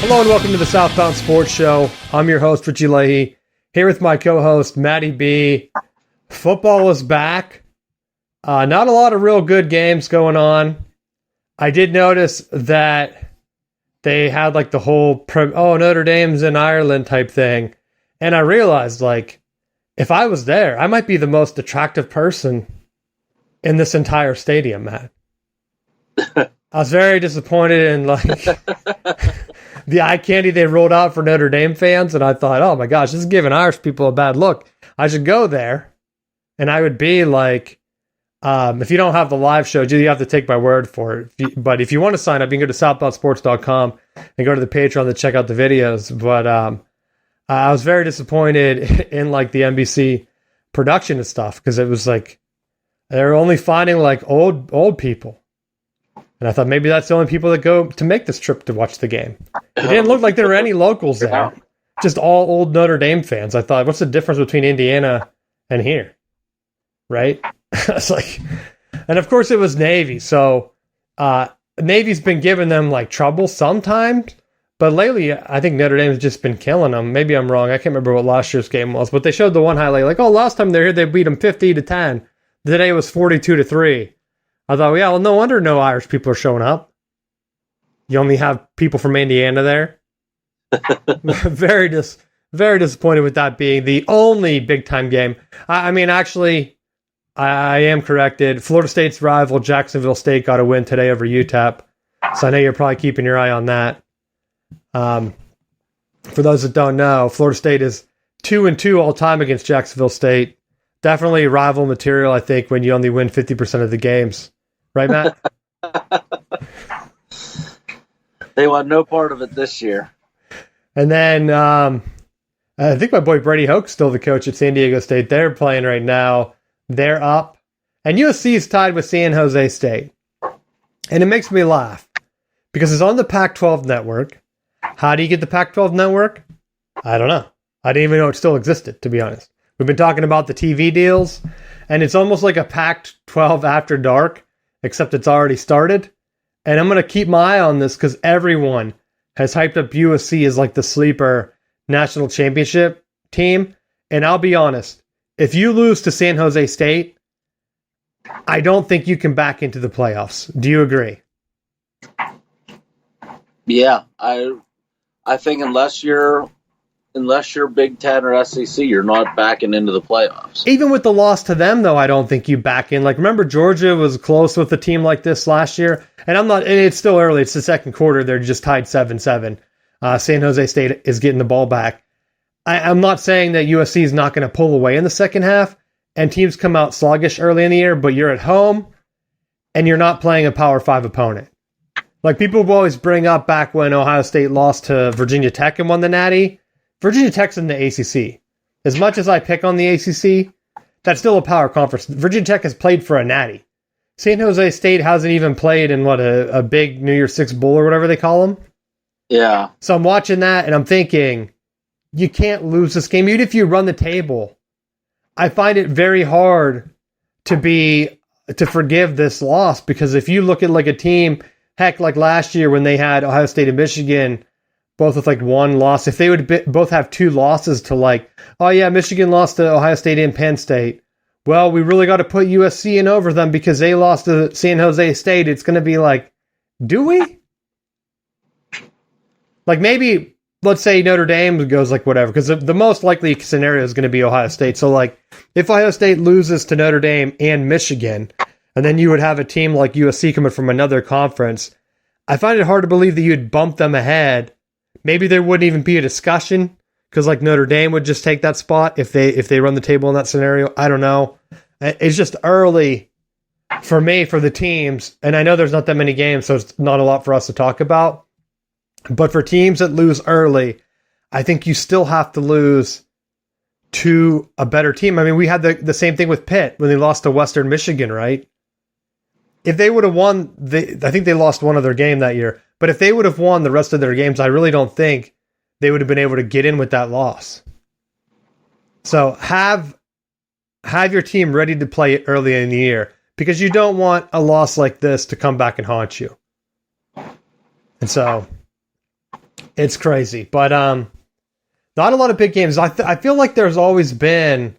Hello and welcome to the Southbound Sports Show. I'm your host, Richie Leahy, here with my co-host, Matty B. Football is back. Not a lot of real good games going on. I did notice that they had like the whole, Notre Dame's in Ireland type thing. And I realized, like, if I was there, I might be the most attractive person in this entire stadium, Matt. I was very disappointed in, like, the eye candy they rolled out for Notre Dame fans. And I thought, oh my gosh, this is giving Irish people a bad look. I should go there. And I would be like, if you don't have the live show, you have to take my word for it. But if you want to sign up, you can go to southboundsports.com and go to the Patreon to check out the videos. But I was very disappointed in like the NBC production and stuff, because it was like they're only finding like old people. And I thought maybe that's the only people that go to make this trip to watch the game. It didn't look like there were any locals there. Just all old Notre Dame fans. I thought, what's the difference between Indiana and here? Right? It's like, and of course it was Navy. So Navy's been giving them like trouble sometimes, but lately I think Notre Dame's just been killing them. Maybe I'm wrong. I can't remember what last year's game was, but they showed the one highlight like, oh, last time they were here, they beat them 50-10. Today it was 42-3. I thought, well, yeah, well, no wonder no Irish people are showing up. You only have people from Indiana there. Very disappointed with that being the only big-time game. I mean, actually, I am corrected. Florida State's rival, Jacksonville State, got a win today over UTEP. So I know you're probably keeping your eye on that. For those that don't know, Florida State is 2-2 all-time against Jacksonville State. Definitely rival material, I think, when you only win 50% of the games. Right, Matt? They want no part of it this year. And then I think my boy Brady Hoke's still the coach at San Diego State. They're playing right now. They're up. And USC is tied with San Jose State. And it makes me laugh because it's on the Pac-12 network. How do you get the Pac-12 network? I don't know. I didn't even know it still existed, to be honest. We've been talking about the TV deals, and it's almost like a Pac-12 After Dark, except it's already started. And I'm going to keep my eye on this because everyone has hyped up USC as like the sleeper national championship team. And I'll be honest, if you lose to San Jose State, I don't think you can back into the playoffs. Do you agree? Yeah, I think unless you're Big Ten or SEC, you're not backing into the playoffs. Even with the loss to them, though, I don't think you back in. Like, remember Georgia was close with a team like this last year? And it's still early. It's the second quarter. They're just tied 7-7. San Jose State is getting the ball back. I'm not saying that USC is not going to pull away in the second half, and teams come out sluggish early in the year, but you're at home, and you're not playing a Power 5 opponent. Like, people will always bring up back when Ohio State lost to Virginia Tech and won the Natty. Virginia Tech's in the ACC. As much as I pick on the ACC, that's still a power conference. Virginia Tech has played for a Natty. San Jose State hasn't even played in a big New Year's Six Bowl or whatever they call them. Yeah. So I'm watching that and I'm thinking, you can't lose this game. Even if you run the table, I find it very hard to forgive this loss, because if you look at like a team, heck, like last year when they had Ohio State and Michigan, both with like one loss, if they would both have two losses to like, oh yeah, Michigan lost to Ohio State and Penn State. Well, we really got to put USC in over them because they lost to San Jose State. It's going to be like, do we? Like maybe, let's say Notre Dame goes like whatever, because the most likely scenario is going to be Ohio State. So like if Ohio State loses to Notre Dame and Michigan, and then you would have a team like USC coming from another conference, I find it hard to believe that you'd bump them ahead. Maybe there wouldn't even be a discussion because like Notre Dame would just take that spot if they run the table in that scenario. I don't know. It's just early for me, for the teams. And I know there's not that many games, so it's not a lot for us to talk about. But for teams that lose early, I think you still have to lose to a better team. I mean, we had the same thing with Pitt when they lost to Western Michigan, right? If they would have won, I think they lost one other game that year. But if they would have won the rest of their games, I really don't think they would have been able to get in with that loss. So have your team ready to play early in the year, because you don't want a loss like this to come back and haunt you. And so It's crazy, but not a lot of big games. I feel like there's always been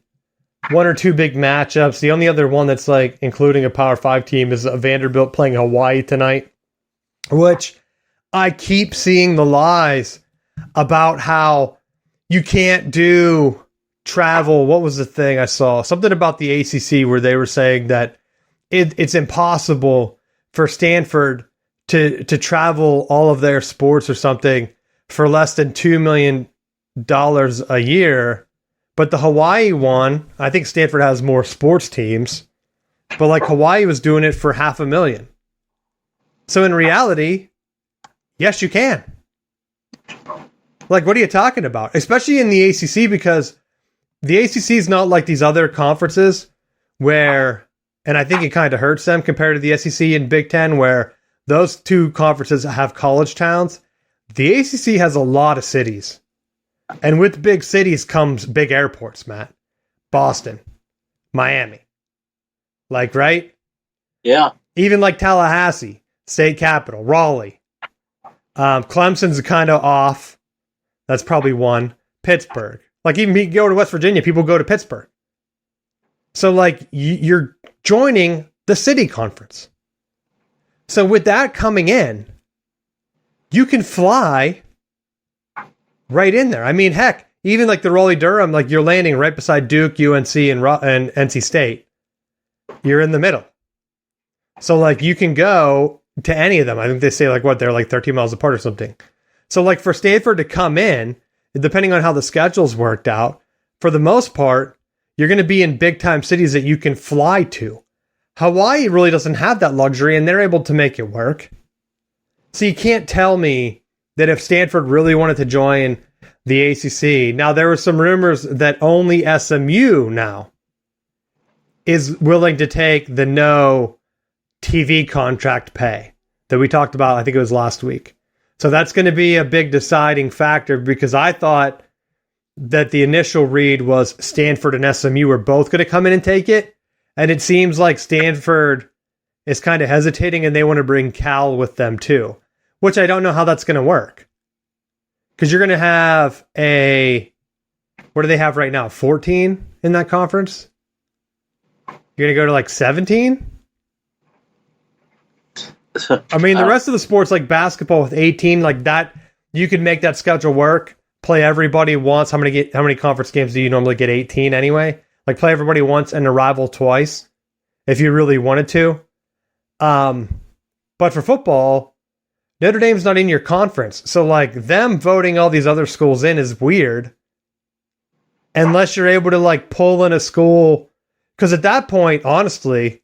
one or two big matchups. The only other one that's like including a Power 5 team is Vanderbilt playing Hawaii tonight, which I keep seeing the lies about how you can't do travel. What was the thing I saw? Something about the ACC where they were saying that it's impossible for Stanford to travel all of their sports or something for less than $2 million a year. But the Hawaii one, I think Stanford has more sports teams, but like Hawaii was doing it for $500,000. So in reality, yes, you can. Like, what are you talking about? Especially in the ACC, because the ACC is not like these other conferences where, and I think it kind of hurts them compared to the SEC and Big Ten, where those two conferences have college towns. The ACC has a lot of cities. And with big cities comes big airports, Matt. Boston, Miami. Like, right? Yeah. Even like Tallahassee, state capital, Raleigh. Clemson's kind of off. That's probably one. Pittsburgh. Like, even you go to West Virginia, people go to Pittsburgh. So, like, you're joining the city conference. So with that coming in, you can fly right in there. I mean, heck, even like the Raleigh-Durham, like you're landing right beside Duke, UNC, and NC State. You're in the middle. So like you can go to any of them. I think they say like what, they're like 13 miles apart or something. So like for Stanford to come in, depending on how the schedule's worked out, for the most part, you're going to be in big time cities that you can fly to. Hawaii really doesn't have that luxury, and they're able to make it work. So you can't tell me that if Stanford really wanted to join the ACC, now there were some rumors that only SMU now is willing to take the no TV contract pay that we talked about, I think it was last week. So that's going to be a big deciding factor, because I thought that the initial read was Stanford and SMU were both going to come in and take it. And it seems like Stanford is kind of hesitating and they want to bring Cal with them too, which I don't know how that's going to work. Because you're going to have what do they have right now? 14 in that conference? You're going to go to like 17? I mean, the rest of the sports like basketball with 18, like that, you could make that schedule work. Play everybody once. How many conference games do you normally get? 18 anyway? Like play everybody once and a rival twice if you really wanted to. But for football, Notre Dame's not in your conference. So like them voting all these other schools in is weird. Unless you're able to like pull in a school. Because at that point, honestly,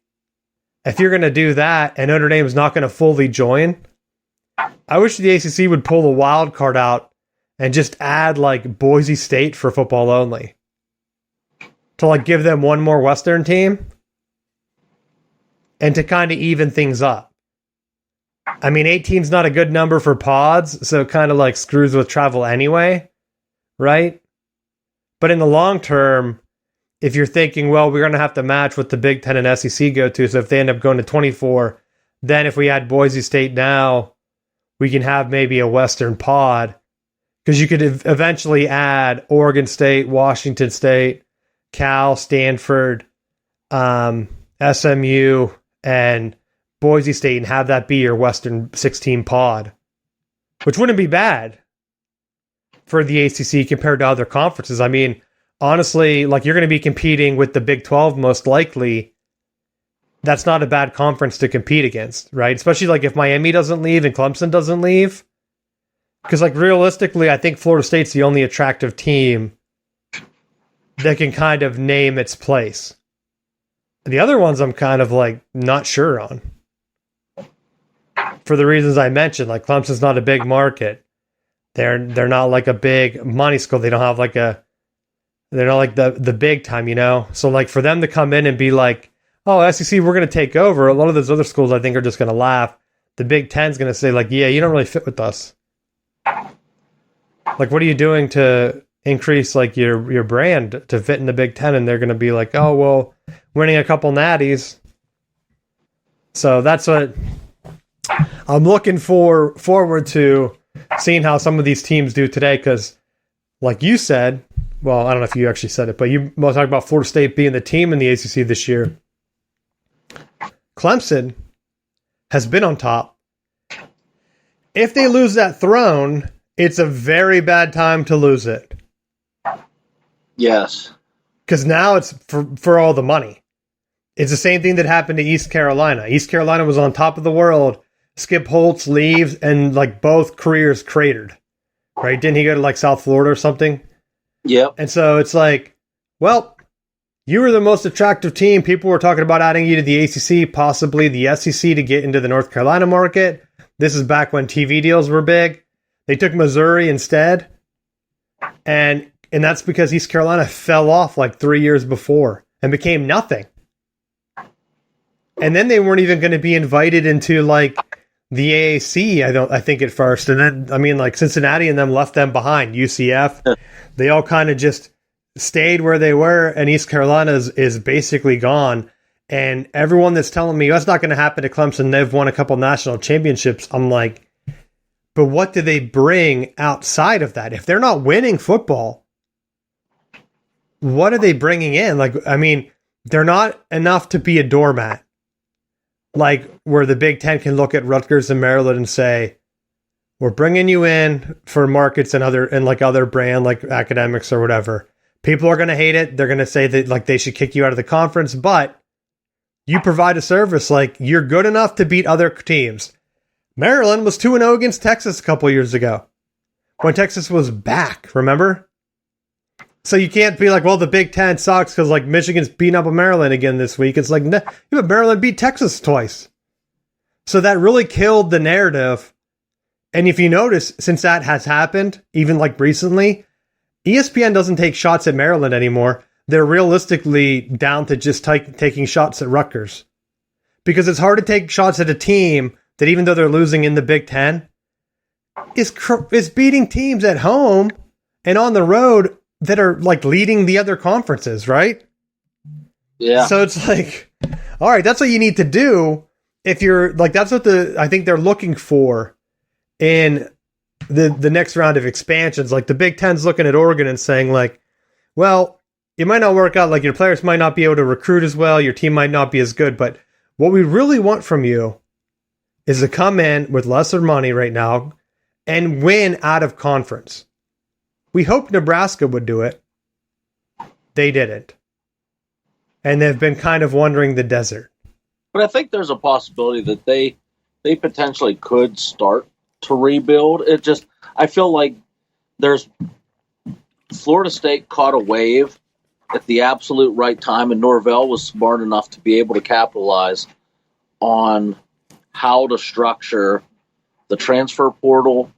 if you're going to do that and Notre Dame's not going to fully join, I wish the ACC would pull the wild card out and just add like Boise State for football only. To like give them one more Western team. And to kind of even things up. I mean, 18 is not a good number for pods, so it kind of like screws with travel anyway, right? But in the long term, if you're thinking, well, we're going to have to match what the Big Ten and SEC go to, so if they end up going to 24, then if we add Boise State now, we can have maybe a Western pod, because you could eventually add Oregon State, Washington State, Cal, Stanford, SMU, and Boise State, and have that be your Western 16 pod, which wouldn't be bad for the ACC compared to other conferences. I mean, honestly, like you're going to be competing with the Big 12 most likely. That's not a bad conference to compete against, right? Especially like if Miami doesn't leave and Clemson doesn't leave. Because like realistically, I think Florida State's the only attractive team that can kind of name its place. The other ones I'm kind of like not sure on. For the reasons I mentioned, like Clemson's not a big market. They're not like a big money school. They don't have like they're not like the big time, you know? So like for them to come in and be like, oh, SEC, we're going to take over. A lot of those other schools I think are just going to laugh. The Big Ten's going to say like, yeah, you don't really fit with us. Like, what are you doing to increase like your brand to fit in the Big Ten? And they're going to be like, oh, well, winning a couple natties. So that's what I'm looking forward to seeing how some of these teams do today, because like you said, well, I don't know if you actually said it, but you talked about Florida State being the team in the ACC this year. Clemson has been on top. If they lose that throne, it's a very bad time to lose it. Yes. Because now it's for all the money. It's the same thing that happened to East Carolina. East Carolina was on top of the world. Skip Holtz leaves, and like both careers cratered. Right? Didn't he go to like South Florida or something? Yep. And so it's like, well, you were the most attractive team. People were talking about adding you to the ACC, possibly the SEC to get into the North Carolina market. This is back when TV deals were big. They took Missouri instead. And that's because East Carolina fell off like 3 years before and became nothing. And then they weren't even going to be invited into like the AAC, I think at first. And then, I mean, like Cincinnati and them left them behind. UCF, they all kind of just stayed where they were. And East Carolina is basically gone. And everyone that's telling me that's not going to happen to Clemson, they've won a couple national championships. I'm like, but what do they bring outside of that? If they're not winning football, what are they bringing in? Like, I mean, they're not enough to be a doormat. Like where the Big Ten can look at Rutgers and Maryland and say, we're bringing you in for markets and other brand like academics or whatever. People are going to hate it. They're going to say that like they should kick you out of the conference, but you provide a service. Like you're good enough to beat other teams. Maryland was 2-0 against Texas a couple years ago when Texas was back, remember? So you can't be like, well, the Big Ten sucks because like Michigan's beating up on Maryland again this week. It's like, no, but Maryland beat Texas twice. So that really killed the narrative. And if you notice, since that has happened, even like recently, ESPN doesn't take shots at Maryland anymore. They're realistically down to just taking shots at Rutgers. Because it's hard to take shots at a team that even though they're losing in the Big Ten, is beating teams at home and on the road that are like leading the other conferences, right? Yeah. So it's like, all right, that's what you need to do if you're like, that's what I think they're looking for in the next round of expansions. Like the Big Ten's looking at Oregon and saying like, well, it might not work out. Like your players might not be able to recruit as well. Your team might not be as good, but what we really want from you is to come in with lesser money right now and win out of conference. We hoped Nebraska would do it. They didn't. And they've been kind of wandering the desert. But I think there's a possibility that they potentially could start to rebuild. I feel like Florida State caught a wave at the absolute right time, and Norvell was smart enough to be able to capitalize on how to structure the transfer portal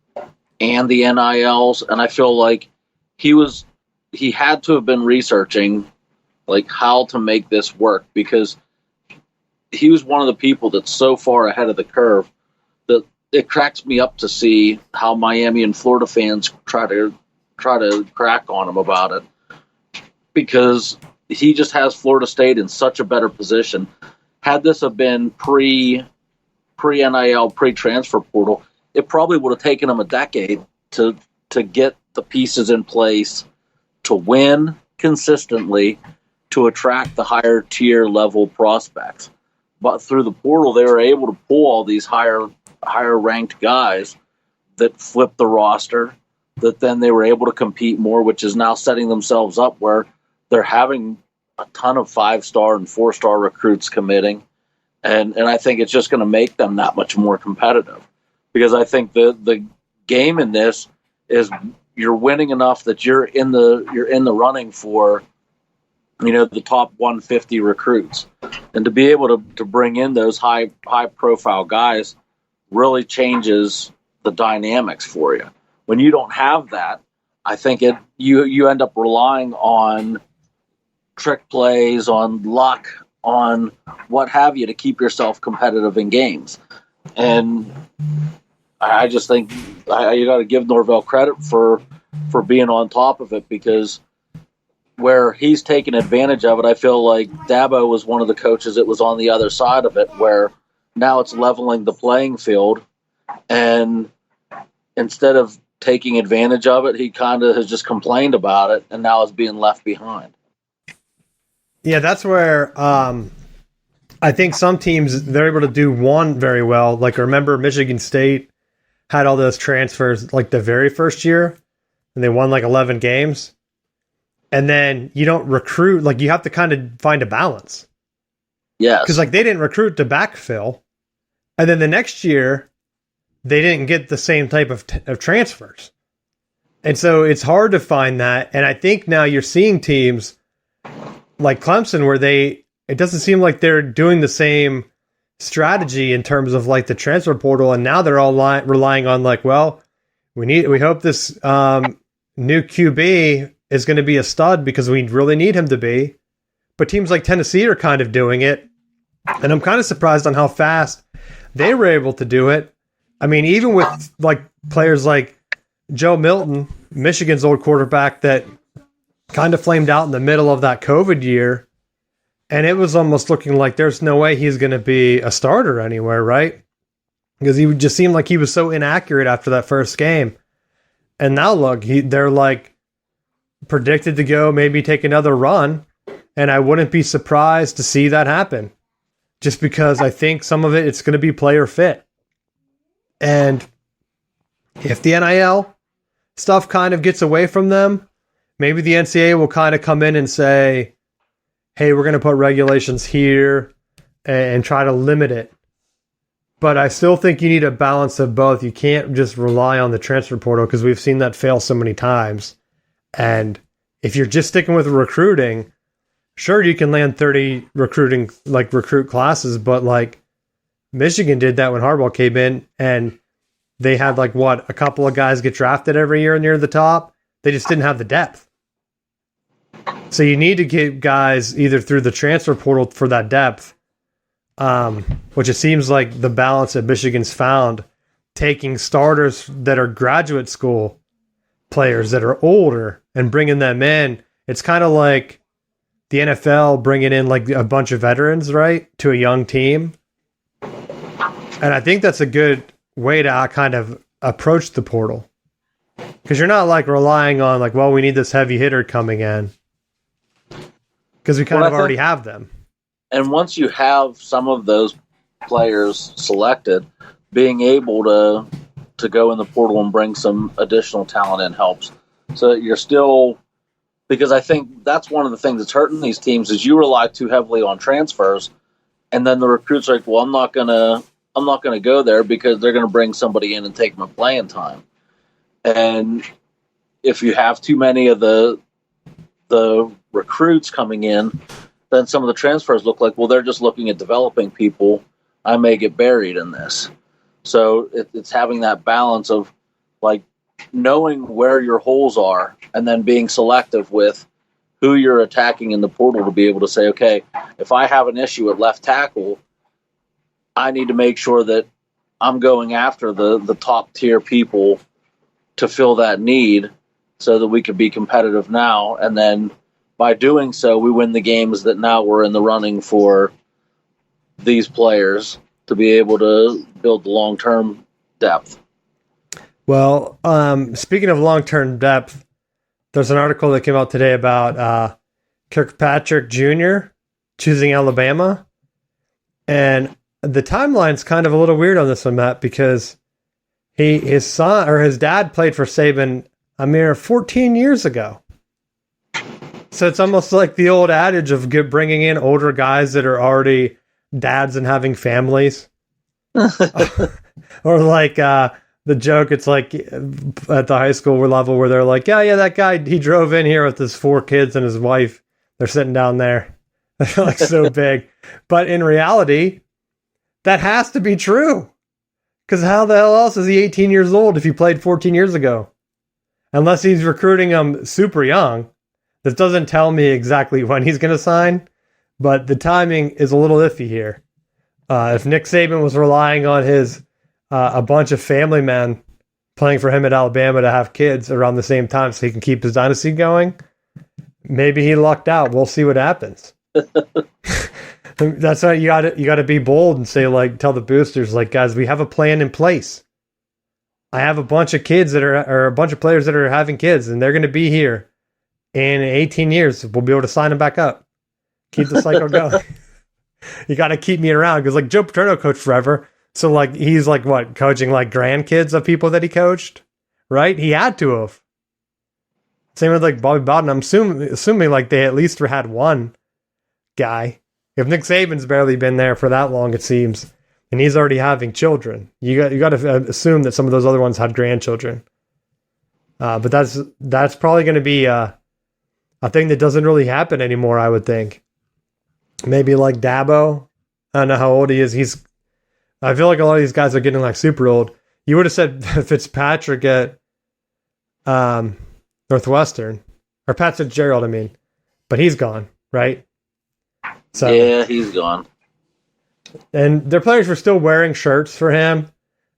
and the NILs, and I feel like he had to have been researching like how to make this work, because he was one of the people that's so far ahead of the curve that it cracks me up to see how Miami and Florida fans try to crack on him about it, because he just has Florida State in such a better position. Had this have been pre-NIL, pre-transfer portal, it probably would have taken them a decade to get the pieces in place to win consistently, to attract the higher tier level prospects. But through the portal, they were able to pull all these higher ranked guys that flipped the roster, that then they were able to compete more, which is now setting themselves up where they're having a ton of 5-star and 4-star recruits committing. And I think it's just going to make them that much more competitive, because I think the game in this is you're winning enough that you're in the running for, the top 150 recruits, and to be able to bring in those high profile guys really changes the dynamics for you. When you don't have that, I think you end up relying on trick plays, on luck, on what have you to keep yourself competitive in games. And I just think you got to give Norvell credit for being on top of it, because where he's taken advantage of it, I feel like Dabo was one of the coaches that was on the other side of it, where now it's leveling the playing field, and instead of taking advantage of it, he kind of has just complained about it and now is being left behind. Yeah, that's where I think some teams, they're able to do one very well. Like, remember Michigan State had all those transfers like the very first year, and they won like 11 games. And then you don't recruit, like you have to kind of find a balance. Yes. Because like they didn't recruit to backfill. And then the next year, they didn't get the same type of transfers. And so it's hard to find that. And I think now you're seeing teams like Clemson where it doesn't seem like they're doing the same strategy in terms of like the transfer portal. And now they're all relying on like, well, we hope this new QB is going to be a stud because we really need him to be. But teams like Tennessee are kind of doing it. And I'm kind of surprised on how fast they were able to do it. I mean, even with like players like Joe Milton, Michigan's old quarterback that kind of flamed out in the middle of that COVID year. And it was almost looking like there's no way he's going to be a starter anywhere, right? Because he just seemed like he was so inaccurate after that first game. And now look, they're like predicted to go maybe take another run. And I wouldn't be surprised to see that happen. Just because I think some of it's going to be player fit. And if the NIL stuff kind of gets away from them, maybe the NCAA will kind of come in and say, hey, we're going to put regulations here and try to limit it. But I still think you need a balance of both. You can't just rely on the transfer portal because we've seen that fail so many times. And if you're just sticking with recruiting, sure, you can land 30 recruit classes, but like Michigan did that when Harbaugh came in and they had like a couple of guys get drafted every year near the top. They just didn't have the depth. So you need to get guys either through the transfer portal for that depth, which it seems like the balance that Michigan's found, taking starters that are graduate school players that are older and bringing them in. It's kind of like the NFL bringing in like a bunch of veterans, right, to a young team. And I think that's a good way to kind of approach the portal. Because you're not like relying on like, well, we need this heavy hitter coming in. Because we kind of already have them. And once you have some of those players selected, being able to go in the portal and bring some additional talent in helps. So that you're still, because I think that's one of the things that's hurting these teams is you rely too heavily on transfers, and then the recruits are like, well, I'm not gonna go there because they're gonna bring somebody in and take my playing time. And if you have too many of the recruits coming in, then some of the transfers look like, well, they're just looking at developing people. I may get buried in this. So it's having that balance of like knowing where your holes are and then being selective with who you're attacking in the portal to be able to say, okay, if I have an issue at left tackle, I need to make sure that I'm going after the top tier people to fill that need so that we can be competitive now. And then by doing so, we win the games that now we're in the running for these players to be able to build the long-term depth. Well, speaking of long-term depth, there's an article that came out today about Kirkpatrick Jr. choosing Alabama. And the timeline's kind of a little weird on this one, Matt, because his dad played for Saban a mere 14 years ago. So it's almost like the old adage of bringing in older guys that are already dads and having families. Or like the joke, it's like at the high school level where they're like, yeah, that guy, he drove in here with his 4 kids and his wife. They're sitting down there. They're like so big. But in reality, that has to be true. Because how the hell else is he 18 years old if he played 14 years ago? Unless he's recruiting them super young. This doesn't tell me exactly when he's going to sign, but the timing is a little iffy here. If Nick Saban was relying on his a bunch of family men playing for him at Alabama to have kids around the same time so he can keep his dynasty going, maybe he lucked out. We'll see what happens. That's why you got to be bold and say, like, tell the boosters, like, guys, we have a plan in place. I have a bunch of kids or a bunch of players that are having kids, and they're going to be here in 18 years. We'll be able to sign them back up. Keep the cycle going. You got to keep me around because like Joe Paterno coached forever. So like he's like what, coaching like grandkids of people that he coached, right? He had to have. Same with like Bobby Bowden. I'm assuming like they at least had one guy. If Nick Saban's barely been there for that long, it seems, and he's already having children, you got to assume that some of those other ones had grandchildren. But that's probably going to be a thing that doesn't really happen anymore. I would think maybe like Dabo. I don't know how old he is. I feel like a lot of these guys are getting like super old. You would have said Fitzpatrick at Northwestern, or Pat Fitzgerald, I mean, but he's gone, right? So yeah, he's gone. And their players were still wearing shirts for him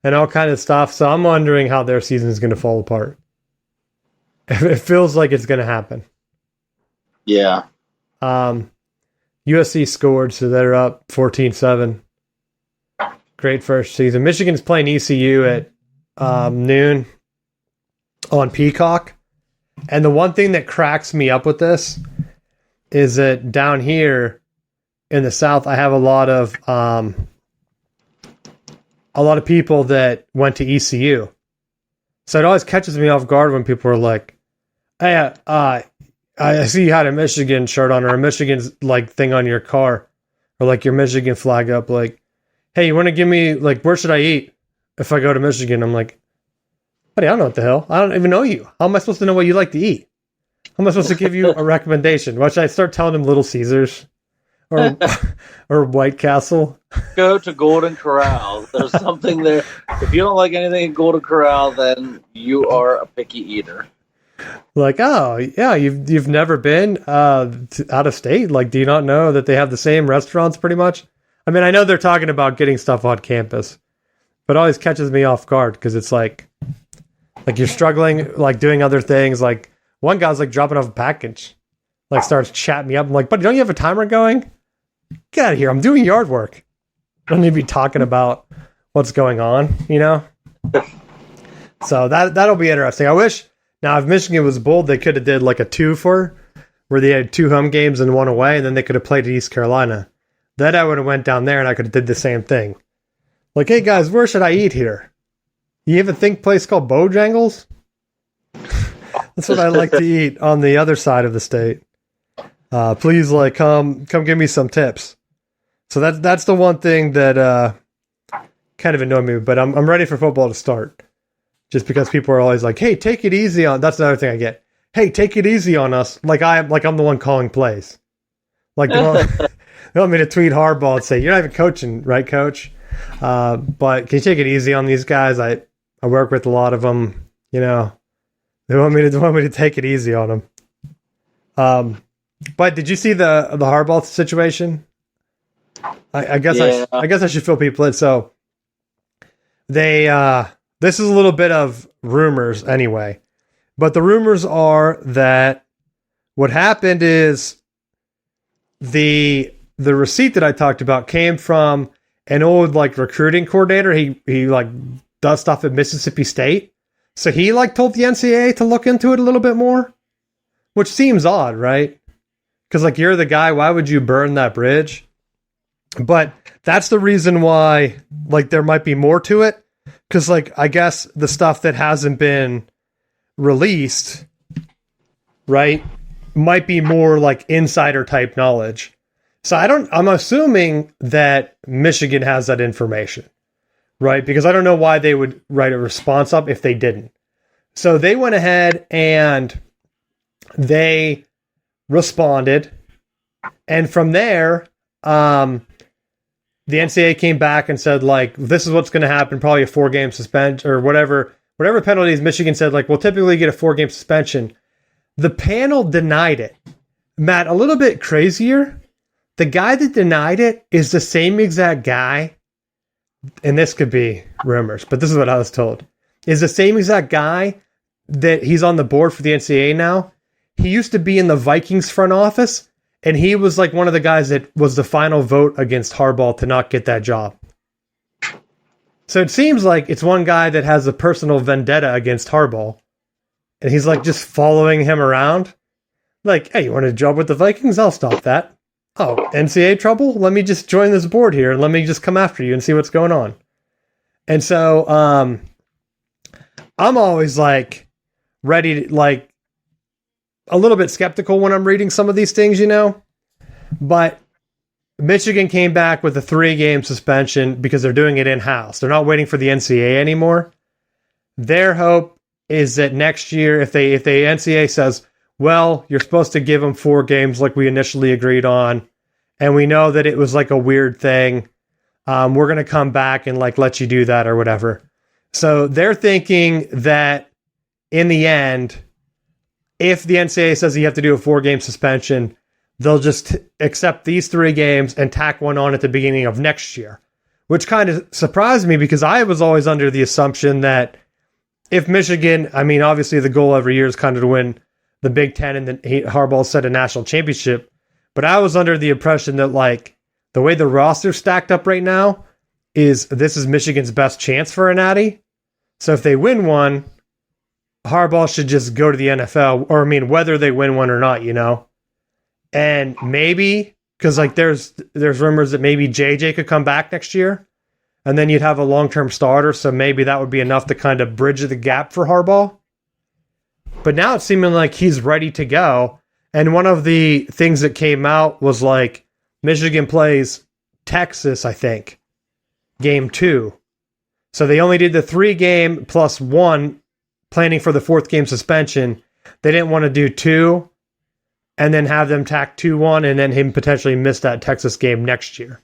and all kind of stuff. So I'm wondering how their season is going to fall apart. It feels like it's going to happen. Yeah. USC scored, so they're up 14-7. Great first season. Michigan's playing ECU at noon on Peacock. And the one thing that cracks me up with this is that down here in the South, I have a lot of people that went to ECU. So it always catches me off guard when people are like, "Hey, I see you had a Michigan shirt on or a Michigan like thing on your car, or like your Michigan flag up. Like, hey, you want to give me like where should I eat if I go to Michigan?" I'm like, buddy, I don't know what the hell. I don't even know you. How am I supposed to know what you like to eat? How am I supposed to give you a recommendation? Why should I start telling him Little Caesars or White Castle? Go to Golden Corral. There's something there. If you don't like anything at Golden Corral, then you are a picky eater. Like, oh yeah, you've never been out of state. Like, do you not know that they have the same restaurants pretty much? I mean, I know they're talking about getting stuff on campus, but it always catches me off guard because it's like you're struggling, like doing other things. Like one guy's like dropping off a package, like starts chatting me up. I'm like, buddy, don't you have a timer going? Get out of here. I'm doing yard work. I don't need to be talking about what's going on, you know? So that'll be interesting. I wish now if Michigan was bold, they could have did like a 2-for where they had 2 home games and 1 away, and then they could have played at East Carolina. Then I would have went down there and I could have did the same thing. Like, hey guys, where should I eat here? You have a think place called Bojangles? That's what I like to eat on the other side of the state. Please, like, come give me some tips. So that's the one thing that kind of annoyed me. But I'm ready for football to start, just because people are always like, "Hey, take it easy on." That's another thing I get. Hey, take it easy on us. Like I'm the one calling plays. Like they want me to tweet Harbaugh and say, "You're not even coaching, right, Coach?" But can you take it easy on these guys? I work with a lot of them. You know, they want me to take it easy on them. But did you see the Harbaugh situation? I guess Yeah. I guess I should fill people in. So they this is a little bit of rumors anyway, but the rumors are that what happened is the receipt that I talked about came from an old like recruiting coordinator. He like does stuff at Mississippi State, so he like told the NCAA to look into it a little bit more, which seems odd, right? Because, like, you're the guy, why would you burn that bridge? But that's the reason why, like, there might be more to it. Because, like, I guess the stuff that hasn't been released, right, might be more, like, insider-type knowledge. So I'm assuming that Michigan has that information, right? Because I don't know why they would write a response up if they didn't. So they went ahead and they responded, and from there the NCAA came back and said, like, this is what's going to happen, probably a 4-game suspension or whatever penalties. Michigan said, like, we'll typically get a 4-game suspension. The panel denied it. Matt, a little bit crazier, the guy that denied it is the same exact guy, and this could be rumors, but this is what I was told, is the same exact guy that he's on the board for the NCAA now. He used to be in the Vikings front office, and he was like one of the guys that was the final vote against Harbaugh to not get that job. So it seems like it's one guy that has a personal vendetta against Harbaugh. And he's like just following him around. Like, hey, you want a job with the Vikings? I'll stop that. Oh, NCAA trouble? Let me just join this board here and let me just come after you and see what's going on. And so I'm always like ready to, like, a little bit skeptical when I'm reading some of these things, you know? But Michigan came back with a 3-game suspension because they're doing it in-house. They're not waiting for the NCAA anymore. Their hope is that next year, if the NCAA says, well, you're supposed to give them 4 games like we initially agreed on, and we know that it was like a weird thing, we're going to come back and like let you do that or whatever. So they're thinking that in the end, if the NCAA says you have to do a 4-game suspension, they'll just accept these 3 games and tack one on at the beginning of next year, which kind of surprised me because I was always under the assumption that if Michigan, I mean, obviously the goal every year is kind of to win the Big Ten, and then Harbaugh set a national championship. But I was under the impression that, like, the way the roster's stacked up right now is this is Michigan's best chance for a natty. So if they win one, Harbaugh should just go to the NFL, or I mean, whether they win one or not, you know. And maybe because like there's rumors that maybe JJ could come back next year, and then you'd have a long-term starter. So maybe that would be enough to kind of bridge the gap for Harbaugh. But now it's seeming like he's ready to go. And one of the things that came out was like Michigan plays Texas, I think, game 2. So they only did the 3-game plus 1, planning for the 4th game suspension. They didn't want to do 2 and then have them tack 2-1 and then him potentially miss that Texas game next year.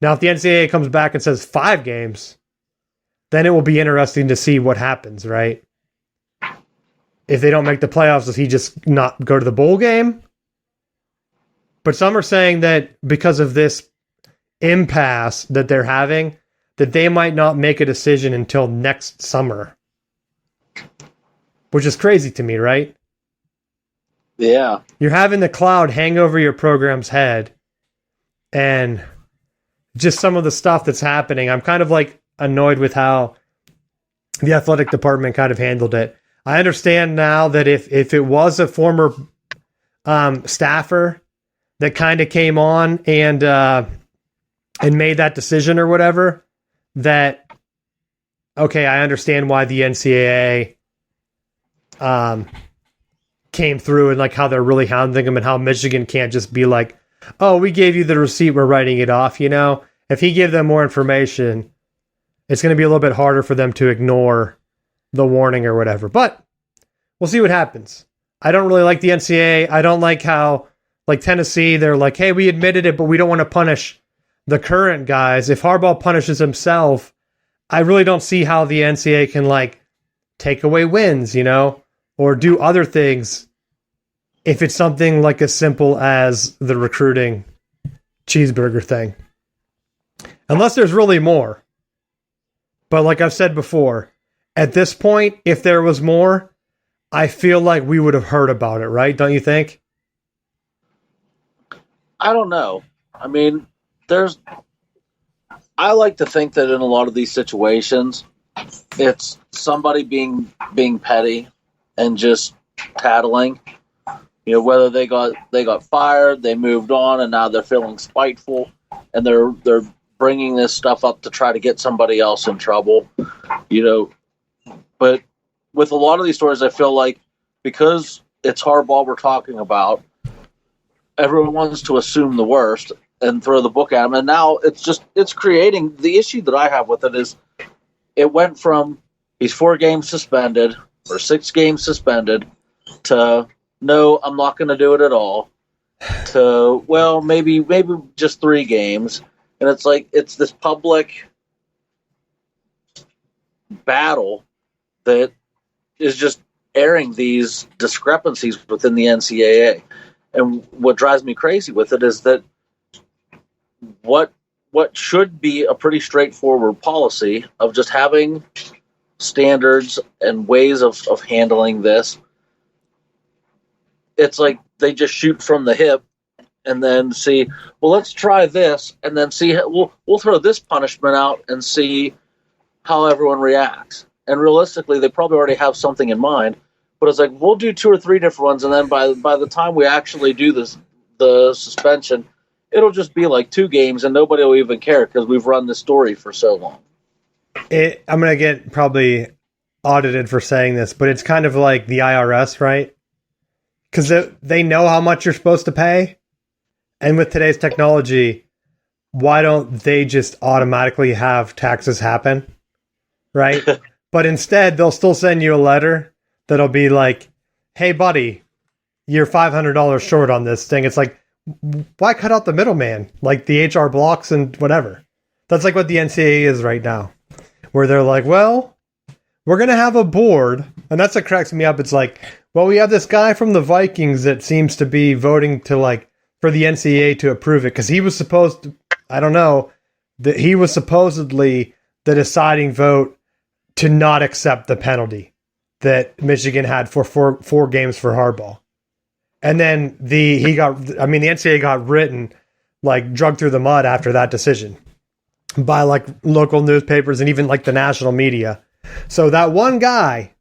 Now, if the NCAA comes back and says 5 games, then it will be interesting to see what happens, right? If they don't make the playoffs, does he just not go to the bowl game? But some are saying that because of this impasse that they're having, that they might not make a decision until next summer. Which is crazy to me, right? Yeah. You're having the cloud hang over your program's head. And just some of the stuff that's happening, I'm kind of like annoyed with how the athletic department kind of handled it. I understand now that if it was a former staffer that kind of came on and made that decision or whatever, that, okay, I understand why the NCAA came through and like how they're really hounding them and how Michigan can't just be like, oh, we gave you the receipt, we're writing it off, you know? If he gave them more information, it's going to be a little bit harder for them to ignore the warning or whatever. But we'll see what happens. I don't really like the NCAA. I don't like how, like Tennessee, they're like, hey, we admitted it, but we don't want to punish the current guys. If Harbaugh punishes himself, I really don't see how the NCAA can, like, take away wins, you know, or do other things if it's something like as simple as the recruiting cheeseburger thing. Unless there's really more. But like I've said before, at this point, if there was more, I feel like we would have heard about it, right? Don't you think? I don't know. I mean, I like to think that in a lot of these situations, it's somebody being petty and just tattling. You know, whether they got fired, they moved on, and now they're feeling spiteful, and they're bringing this stuff up to try to get somebody else in trouble. You know, but with a lot of these stories, I feel like because it's Harbaugh we're talking about, everyone wants to assume the worst and throw the book at him. And now it's creating the issue that I have with it is it went from he's 4 games suspended or 6 games suspended to no, I'm not going to do it at all to, well, maybe just 3 games. And it's like, it's this public battle that is just airing these discrepancies within the NCAA. And what drives me crazy with it is that what should be a pretty straightforward policy of just having standards and ways of handling this, it's like they just shoot from the hip and then see, well, let's try this and then see, we'll throw this punishment out and see how everyone reacts. And realistically, they probably already have something in mind. But it's like, we'll do 2 or 3 different ones, and then by the time we actually do the suspension, it'll just be like 2 games, and nobody will even care because we've run the story for so long. I'm going to get probably audited for saying this, but it's kind of like the IRS, right? Because they know how much you're supposed to pay. And with today's technology, why don't they just automatically have taxes happen? Right? But instead, they'll still send you a letter that'll be like, hey, buddy, you're $500 short on this thing. It's like, why cut out the middleman? Like the HR blocks and whatever. That's like what the NCAA is right now, where they're like, well, we're going to have a board. And that's what cracks me up. It's like, well, we have this guy from the Vikings that seems to be voting to like for the NCAA to approve it because he was supposed to, I don't know, that he was supposedly the deciding vote to not accept the penalty that Michigan had for four games for Harbaugh. And then the NCAA got written, like drugged through the mud after that decision by like local newspapers and even like the national media. So that one guy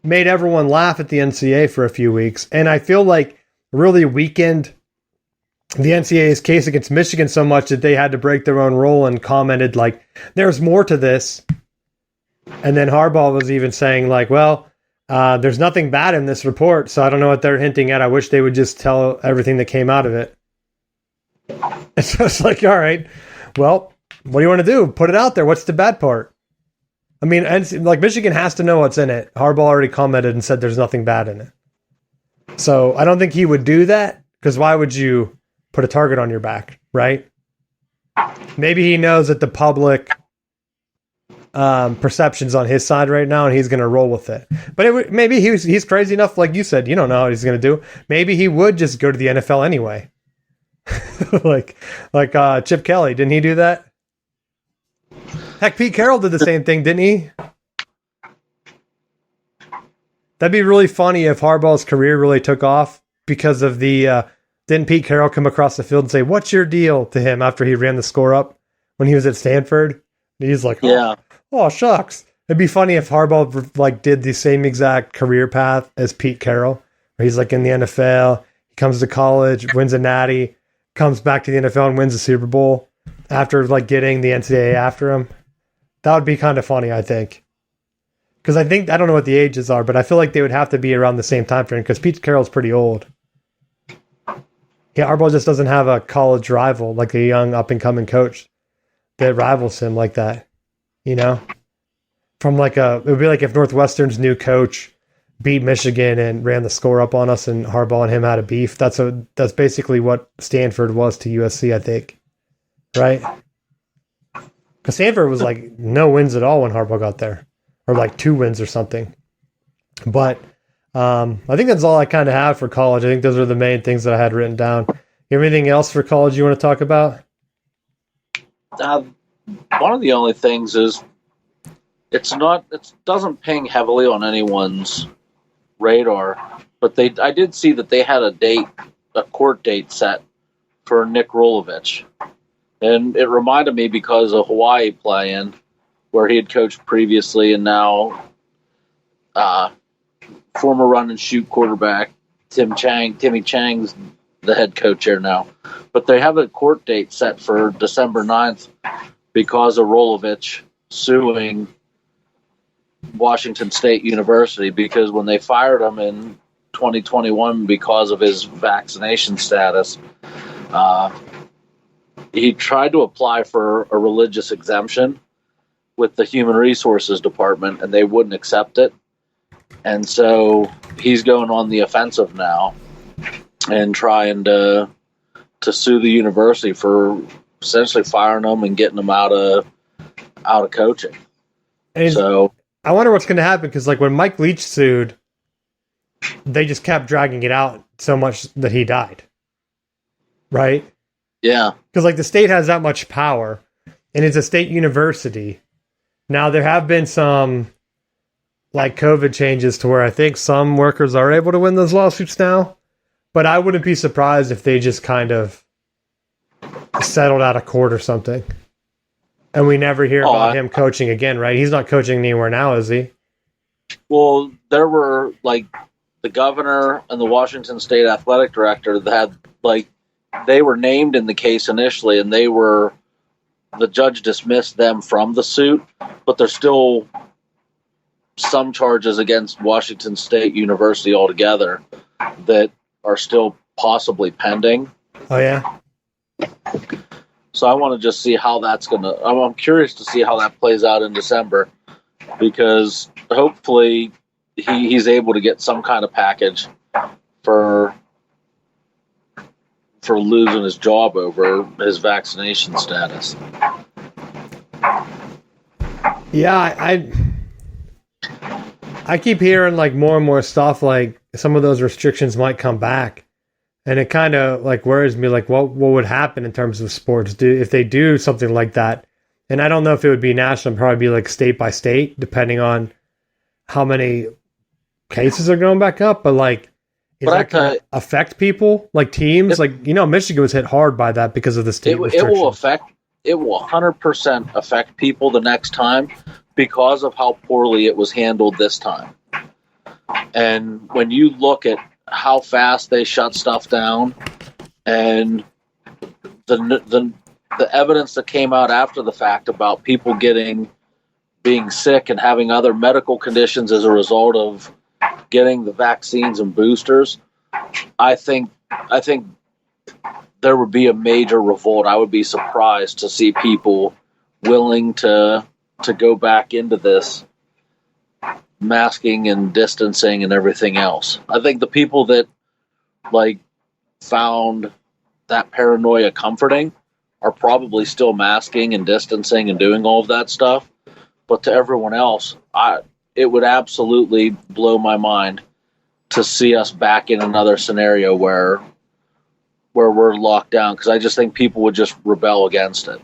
made everyone laugh at the NCAA for a few weeks. And I feel like really weakened the NCAA's case against Michigan so much that they had to break their own rule and commented like, there's more to this. And then Harbaugh was even saying like, well, there's nothing bad in this report, so I don't know what they're hinting at. I wish they would just tell everything that came out of it. And so it's like, all right, well, what do you want to do? Put it out there. What's the bad part? I mean, and like Michigan has to know what's in it. Harbaugh already commented and said there's nothing bad in it. So I don't think he would do that because why would you put a target on your back, right? Maybe he knows that the public perception's on his side right now and he's going to roll with it. But maybe he's crazy enough, like you said, you don't know what he's going to do. Maybe he would just go to the NFL anyway. like Chip Kelly, didn't he do that? Heck, Pete Carroll did the same thing, didn't he? That'd be really funny if Harbaugh's career really took off because of the didn't Pete Carroll come across the field and say, what's your deal to him after he ran the score up when he was at Stanford? And he's like, oh, shucks. It'd be funny if Harbaugh like did the same exact career path as Pete Carroll, where he's like in the NFL, he comes to college, wins a natty, comes back to the NFL and wins the Super Bowl after like getting the NCAA after him. That would be kind of funny, I think. Because I don't know what the ages are, but I feel like they would have to be around the same time frame because Pete Carroll's pretty old. Yeah, Harbaugh just doesn't have a college rival, like a young up-and-coming coach that rivals him like that, you know? It would be like if Northwestern's new coach beat Michigan and ran the score up on us and Harbaugh and him had a beef. That's basically what Stanford was to USC, I think. Right? Because Stanford was like no wins at all when Harbaugh got there. Or like 2 wins or something. But I think that's all I kind of have for college. I think those are the main things that I had written down. You have anything else for college you want to talk about? One of the only things is it doesn't ping heavily on anyone's radar, but I did see that they had a court date set for Nick Rolovich. And it reminded me because of Hawaii playing, where he had coached previously, and now former run and shoot quarterback Timmy Chang's the head coach here now. But they have a court date set for December 9th because of Rolovich suing Washington State University, because when they fired him in 2021 because of his vaccination status, he tried to apply for a religious exemption with the Human Resources Department, and they wouldn't accept it. And so he's going on the offensive now and trying to sue the university for essentially firing them and getting them out of coaching. And so I wonder what's going to happen, because like when Mike Leach sued, they just kept dragging it out so much that he died. Right? Yeah. Because like the state has that much power, and it's a state university. Now there have been some like COVID changes to where I think some workers are able to win those lawsuits now, but I wouldn't be surprised if they just kind of settled out of court or something. And we never hear about him coaching again, right? He's not coaching anywhere now, is he? Well, there were like the governor and the Washington State athletic director that had they were named in the case initially, and the judge dismissed them from the suit, but there's still some charges against Washington State University altogether that are still possibly pending. Oh yeah. So I want to just see how that's gonna. I'm curious to see how that plays out in December, because hopefully he's able to get some kind of package for losing his job over his vaccination status. Yeah, I keep hearing like more and more stuff, like some of those restrictions might come back. And it kind of like worries me, like what would happen in terms of sports if they do something like that. And I don't know if it would be national, it'd probably be like state by state, depending on how many cases are going back up. But like, is that going to affect people, like teams? Michigan was hit hard by that because of the state restrictions. It will 100% affect people the next time because of how poorly it was handled this time. And when you look at how fast they shut stuff down, and the evidence that came out after the fact about people being sick and having other medical conditions as a result of getting the vaccines and boosters, I think there would be a major revolt. I would be surprised to see people willing to go back into this masking and distancing and everything else. I think the people that found that paranoia comforting are probably still masking and distancing and doing all of that stuff. But to everyone else, it would absolutely blow my mind to see us back in another scenario where we're locked down, because I just think people would just rebel against it.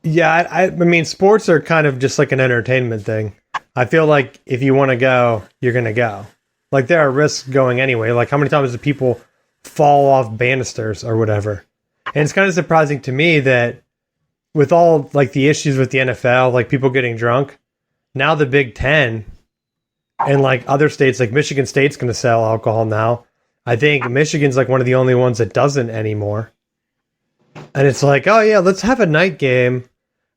Yeah, I mean, sports are kind of just like an entertainment thing. I feel like if you want to go, you're going to go. Like, there are risks going anyway. Like, how many times do people fall off banisters or whatever? And it's kind of surprising to me that with all, like, the issues with the NFL, like, people getting drunk, now the Big Ten and, like, other states, like Michigan State's going to sell alcohol now. I think Michigan's, like, one of the only ones that doesn't anymore. And it's like, oh, yeah, let's have a night game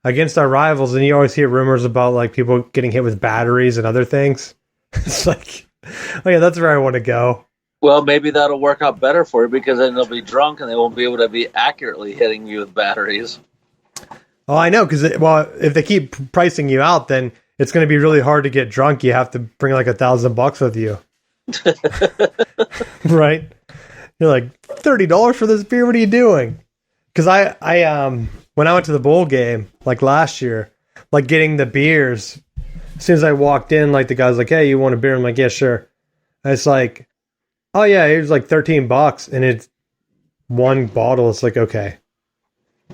against our rivals. And you always hear rumors about, like, people getting hit with batteries and other things. It's like, oh, yeah, that's where I want to go. Well, maybe that'll work out better for you, because then they'll be drunk and they won't be able to be accurately hitting you with batteries. Oh, I know, because, if they keep pricing you out, then it's going to be really hard to get drunk. You have to bring, like, $1,000 with you. Right? You're like, $30 for this beer? What are you doing? Because I when I went to the bowl game, like last year, like getting the beers, as soon as I walked in, like the guy's like, hey, you want a beer? I'm like, yeah, sure. And it's like, oh yeah, it was like $13, and it's one bottle. It's like, okay.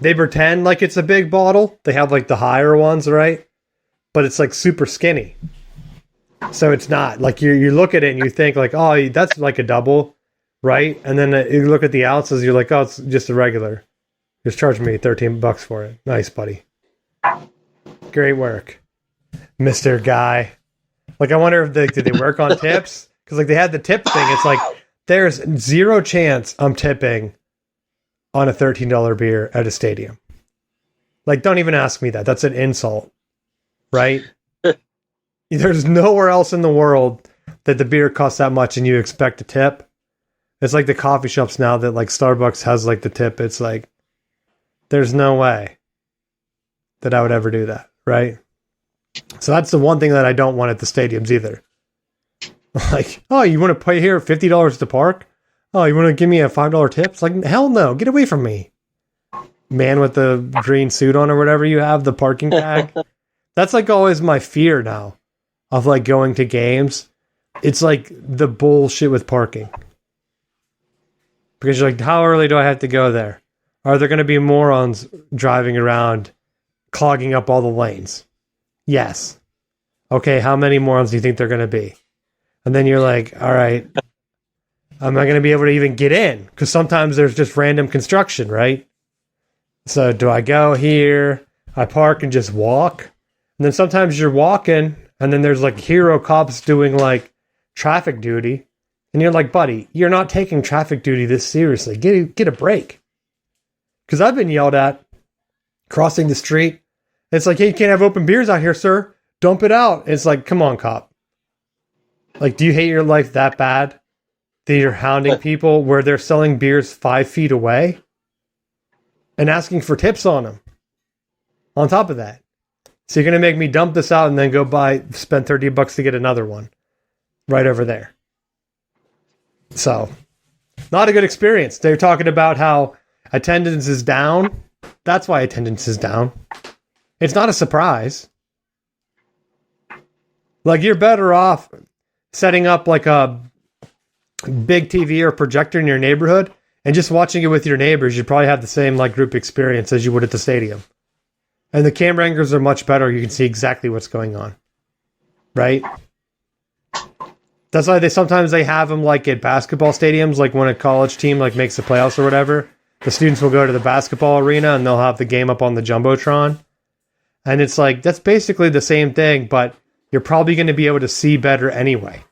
They pretend like it's a big bottle. They have like the higher ones, right? But it's like super skinny. So it's not like you look at it and you think like, oh, that's like a double, right? And then you look at the ounces, you're like, oh, it's just a regular. Just charge me $13 for it. Nice, buddy. Great work, Mr. Guy. Like, I wonder if did they work on tips? Because like they had the tip thing. It's like there's zero chance I'm tipping on a $13 beer at a stadium. Like, don't even ask me that. That's an insult, right? There's nowhere else in the world that the beer costs that much and you expect a tip. It's like the coffee shops now that like Starbucks has like the tip. It's like, there's no way that I would ever do that, right? So that's the one thing that I don't want at the stadiums either. Like, oh, you want to pay here $50 to park? Oh, you want to give me a $5 tip? It's like, hell no, get away from me. Man with the green suit on or whatever you have, the parking tag. That's like always my fear now of like going to games. It's like the bullshit with parking. Because you're like, how early do I have to go there? Are there going to be morons driving around clogging up all the lanes? Yes. Okay, how many morons do you think they're going to be? And then you're like, all right, am I going to be able to even get in? Because sometimes there's just random construction, right? So do I go here? I park and just walk. And then sometimes you're walking and then there's like hero cops doing like traffic duty. And you're like, buddy, you're not taking traffic duty this seriously. Get a break. Because I've been yelled at crossing the street. It's like, hey, you can't have open beers out here, sir. Dump it out. It's like, come on, cop. Like, do you hate your life that bad that you're hounding people where they're selling beers 5 feet away and asking for tips on them? On top of that. So you're going to make me dump this out and then go spend $30 to get another one right over there. So, not a good experience. They're talking about how attendance is down. That's why attendance is down. It's not a surprise. Like, you're better off setting up like a big TV or projector in your neighborhood and just watching it with your neighbors. You'd probably have the same like group experience as you would at the stadium. And the camera angles are much better. You can see exactly what's going on. Right? That's why sometimes they have them like at basketball stadiums, like when a college team like makes the playoffs or whatever. The students will go to the basketball arena and they'll have the game up on the Jumbotron. And it's like, that's basically the same thing, but you're probably going to be able to see better anyway.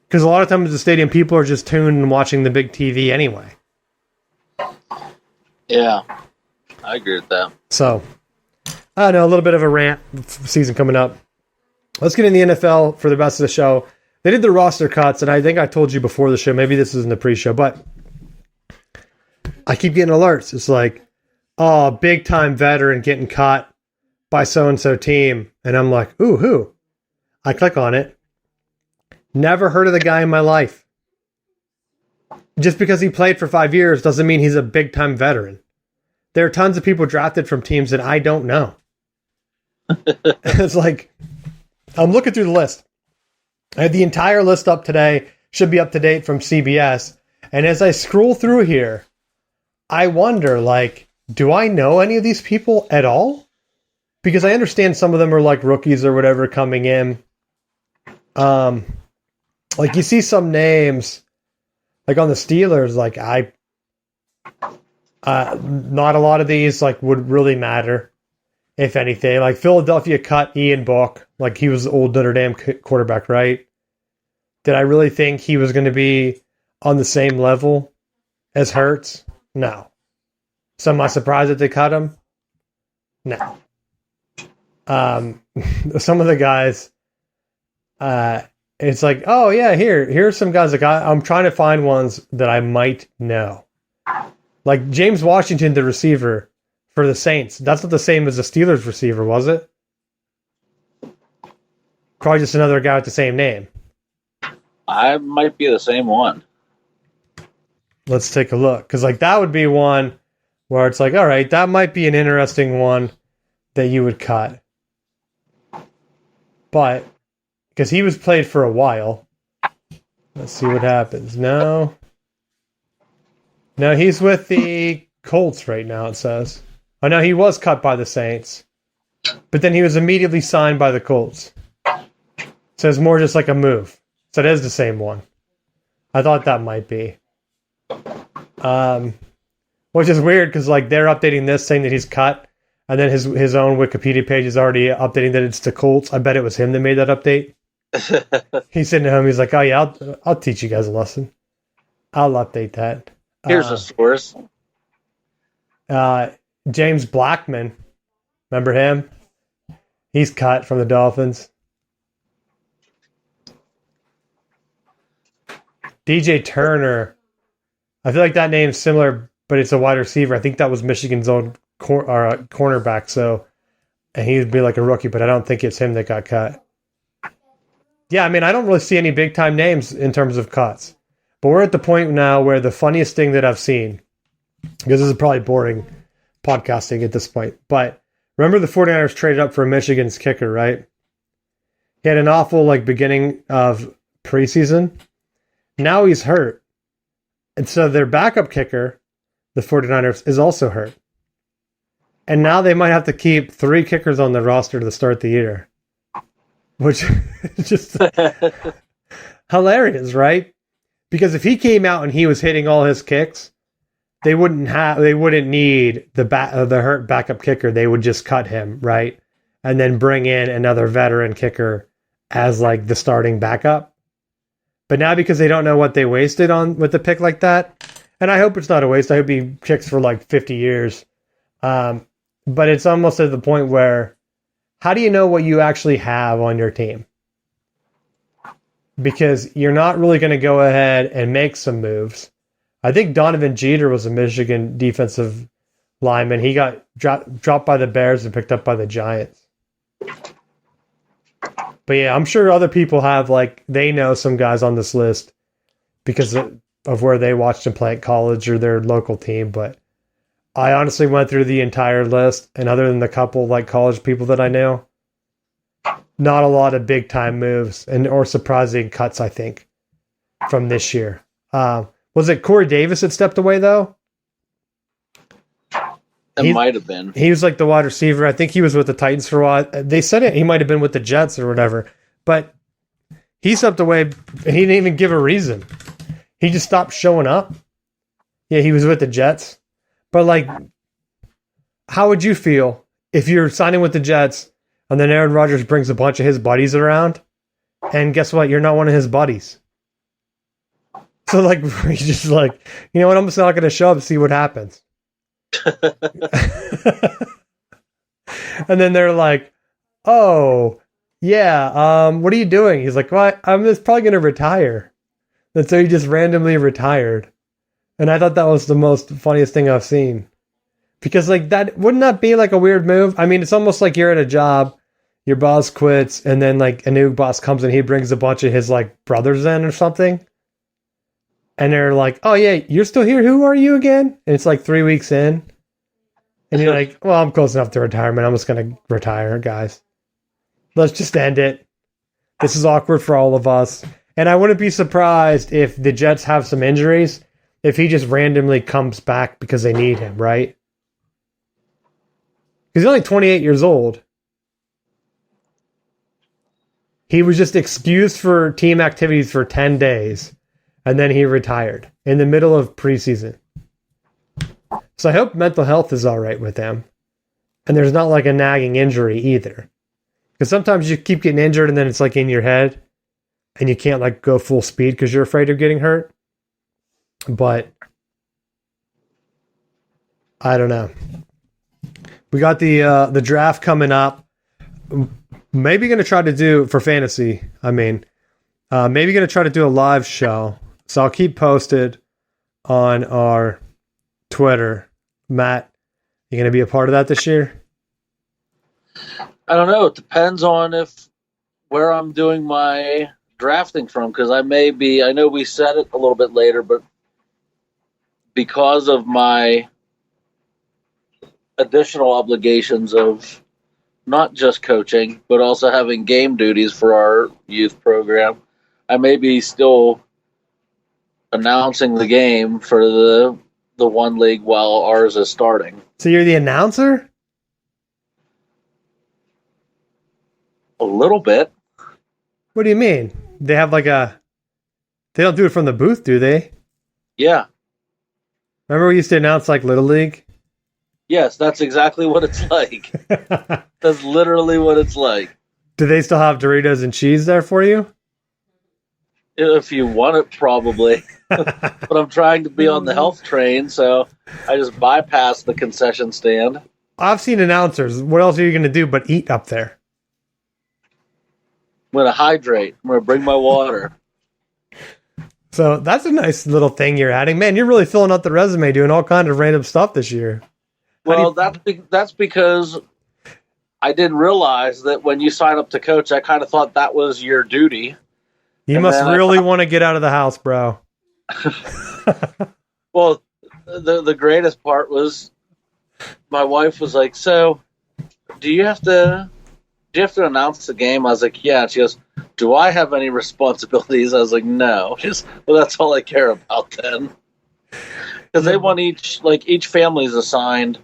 Because a lot of times at the stadium, people are just tuned and watching the big TV anyway. Yeah, I agree with that. So, I don't know, a little bit of a rant season coming up. Let's get in the NFL for the rest of the show. They did the roster cuts, and I think I told you before the show, maybe this is in the pre-show, but I keep getting alerts. It's like, oh, big-time veteran getting cut by so-and-so team. And I'm like, ooh, who? I click on it. Never heard of the guy in my life. Just because he played for 5 years doesn't mean he's a big-time veteran. There are tons of people drafted from teams that I don't know. It's like, I'm looking through the list. I had the entire list up today. Should be up to date from CBS. And as I scroll through here, I wonder, like, do I know any of these people at all? Because I understand some of them are like rookies or whatever coming in. Like you see some names, like on the Steelers, like not a lot of these like would really matter, if anything. Like Philadelphia cut Ian Book, like he was the old Notre Dame quarterback, right? Did I really think he was going to be on the same level as Hurts? No. So am I surprised that they cut him? No. Some of the guys, it's like, oh yeah, here's some guys. Like I'm trying to find ones that I might know. Like James Washington, the receiver for the Saints. That's not the same as the Steelers receiver, was it? Probably just another guy with the same name. I might be the same one. Let's take a look. Because like that would be one where it's like, all right, that might be an interesting one that you would cut. But because he was played for a while. Let's see what happens. No, he's with the Colts right now, it says. Oh, no, he was cut by the Saints. But then he was immediately signed by the Colts. So it's more just like a move. So it is the same one. I thought that might be. Which is weird because like they're updating this saying that he's cut. And then his own Wikipedia page is already updating that it's the Colts. I bet it was him that made that update. He's sitting at home. He's like, oh yeah, I'll teach you guys a lesson. I'll update that. Here's a source. James Blackman. Remember him? He's cut from the Dolphins. DJ Turner. I feel like that name's similar, but it's a wide receiver. I think that was Michigan's own cornerback. So, and he'd be like a rookie, but I don't think it's him that got cut. Yeah, I mean, I don't really see any big time names in terms of cuts. But we're at the point now where the funniest thing that I've seen, because this is probably boring podcasting at this point, but remember the 49ers traded up for Michigan's kicker, right? He had an awful like beginning of preseason. Now he's hurt. And so their backup kicker, the 49ers, is also hurt. And now they might have to keep 3 kickers on the roster to start the year. Which is just hilarious, right? Because if he came out and he was hitting all his kicks, they wouldn't need the hurt backup kicker. They would just cut him, right? And then bring in another veteran kicker as like the starting backup. But now because they don't know what they wasted on with a pick like that, and I hope it's not a waste. I hope he kicks for like 50 years. But it's almost at the point where how do you know what you actually have on your team? Because you're not really going to go ahead and make some moves. I think Donovan Jeter was a Michigan defensive lineman. He got dropped by the Bears and picked up by the Giants. But yeah, I'm sure other people have, like, they know some guys on this list because of where they watched them play at college or their local team. But I honestly went through the entire list, and other than the couple like college people that I know, not a lot of big time moves or surprising cuts, I think, from this year. Was it Corey Davis that stepped away though? It might have been. He was like the wide receiver. I think he was with the Titans for a while. They said he might have been with the Jets or whatever, but he stepped away and he didn't even give a reason. He just stopped showing up. Yeah, he was with the Jets. But like, how would you feel if you're signing with the Jets and then Aaron Rodgers brings a bunch of his buddies around and guess what? You're not one of his buddies. So like, he's just like, you know what? I'm just not going to show up and see what happens. And then they're like, oh, yeah, what are you doing? He's like, well, I'm just probably going to retire. And so he just randomly retired. And I thought that was the most funniest thing I've seen. Because like that, wouldn't that be like a weird move? I mean, it's almost like you're at a job, your boss quits, and then like a new boss comes and he brings a bunch of his like brothers in or something. And they're like, oh yeah, you're still here? Who are you again? And it's like 3 weeks in. And you're like, well, I'm close enough to retirement. I'm just going to retire, guys. Let's just end it. This is awkward for all of us. And I wouldn't be surprised if the Jets have some injuries, if he just randomly comes back because they need him, right? He's only 28 years old. He was just excused for team activities for 10 days. And then he retired in the middle of preseason. So I hope mental health is all right with him. And there's not like a nagging injury either. Because sometimes you keep getting injured and then it's like in your head. And you can't like go full speed because you're afraid of getting hurt. But I don't know. We got the draft coming up. Maybe going to try to do, for fantasy, maybe going to try to do a live show. So I'll keep posted on our Twitter. Matt, you going to be a part of that this year? I don't know. It depends on where I'm doing my drafting from, because I know we said it a little bit later, but because of my additional obligations of not just coaching, but also having game duties for our youth program, I may be still announcing the game for the one league while ours is starting. So you're the announcer? A little bit. What do you mean? They have like they don't do it from the booth, do they? Yeah. Remember we used to announce like Little League? Yes, that's exactly what it's like. That's literally what it's like. Do they still have Doritos and cheese there for you? If you want it, probably. But I'm trying to be on the health train, so I just bypass the concession stand. I've seen announcers. What else are you going to do but eat up there? I'm going to hydrate. I'm going to bring my water. So that's a nice little thing you're adding. Man, you're really filling out the resume doing all kinds of random stuff this year. Well, that's because I didn't realize that when you sign up to coach, I kind of thought that was your duty. You must really want to get out of the house, bro. Well, the greatest part was my wife was like, so do you have to announce the game? I was like, yeah. She goes, do I have any responsibilities? I was like, no. She's, well, that's all I care about then. Because they want each family's assigned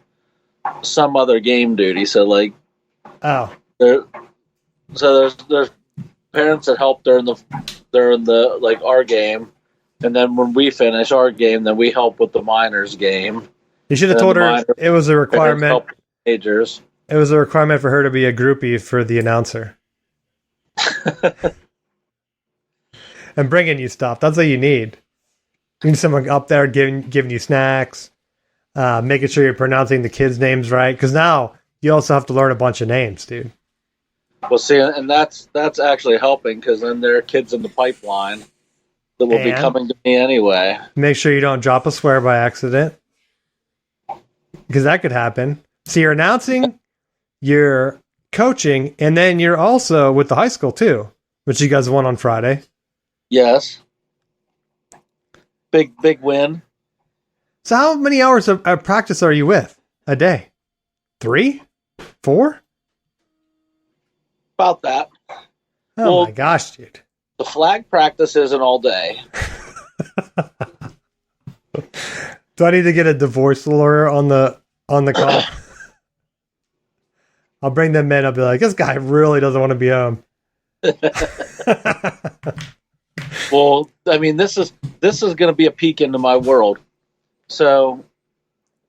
some other game duty. So like, there's parents that help during the like our game, And then when we finish our game, then we help with the minors game. You should have And told her minor it was a parents requirement. help with the majors. It was a requirement for her to be a groupie for the announcer. And bringing you stuff. That's what you need. You need someone up there giving you snacks, making sure you're pronouncing the kids' names right. Because now you also have to learn a bunch of names, dude. Well, see, and that's actually helping because then there are kids in the pipeline that will be coming to me anyway. Make sure you don't drop a swear by accident, because that could happen. So you're announcing, you're coaching, and then you're also with the high school too, which you guys won on Friday. Yes. Big win. So how many hours of practice are you with a day? 3? 4? About that. Oh my gosh, dude. The flag practice isn't all day. Do I need to get a divorce lawyer on the call? I'll bring them in. I'll be like, this guy really doesn't want to be home. Well, I mean, this is going to be a peek into my world. So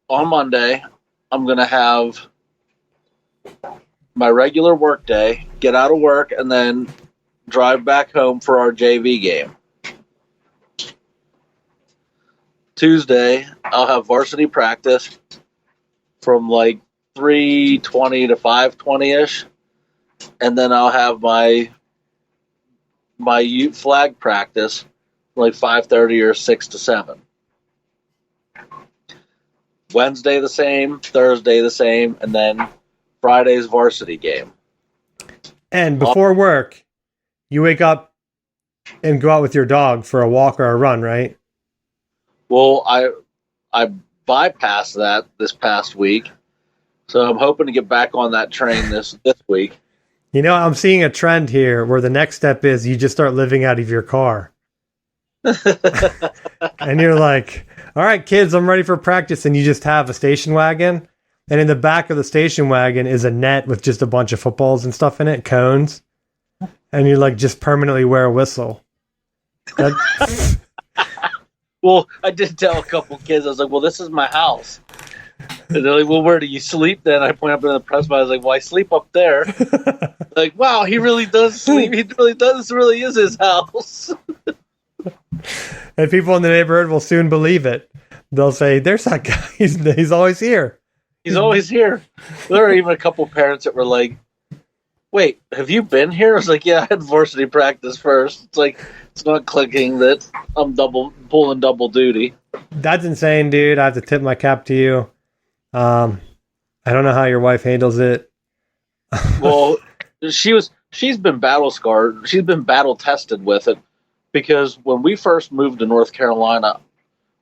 on Monday, I'm going to have my regular work day, get out of work, and then drive back home for our JV game. Tuesday, I'll have varsity practice from like 3:20 to 5:20ish, and then I'll have my youth flag practice like 5:30 or 6 to 7. Wednesday the same, Thursday the same, and then Friday's varsity game. And before work, you wake up and go out with your dog for a walk or a run, right? Well, I bypassed that this past week, so I'm hoping to get back on that train this week. You know, I'm seeing a trend here where the next step is you just start living out of your car. And you're like, all right, kids, I'm ready for practice. And you just have a station wagon. And in the back of the station wagon is a net with just a bunch of footballs and stuff in it, cones. And you like just permanently wear a whistle. Well, I did tell a couple kids, I was like, well, this is my house. And they're like, well, where do you sleep then? I point up in the press box, I was like, well, I sleep up there. Like, wow, he really does sleep. He really does. This really is his house. And people in the neighborhood will soon believe it. They'll say, there's that guy. He's always here. He's always here. There are even a couple parents that were like, wait, have you been here? I was like, yeah, I had varsity practice first. It's like, it's not clicking that I'm pulling double duty. That's insane, dude. I have to tip my cap to you. I don't know how your wife handles it. Well, she's been battle scarred. She's been battle tested with it because when we first moved to North Carolina,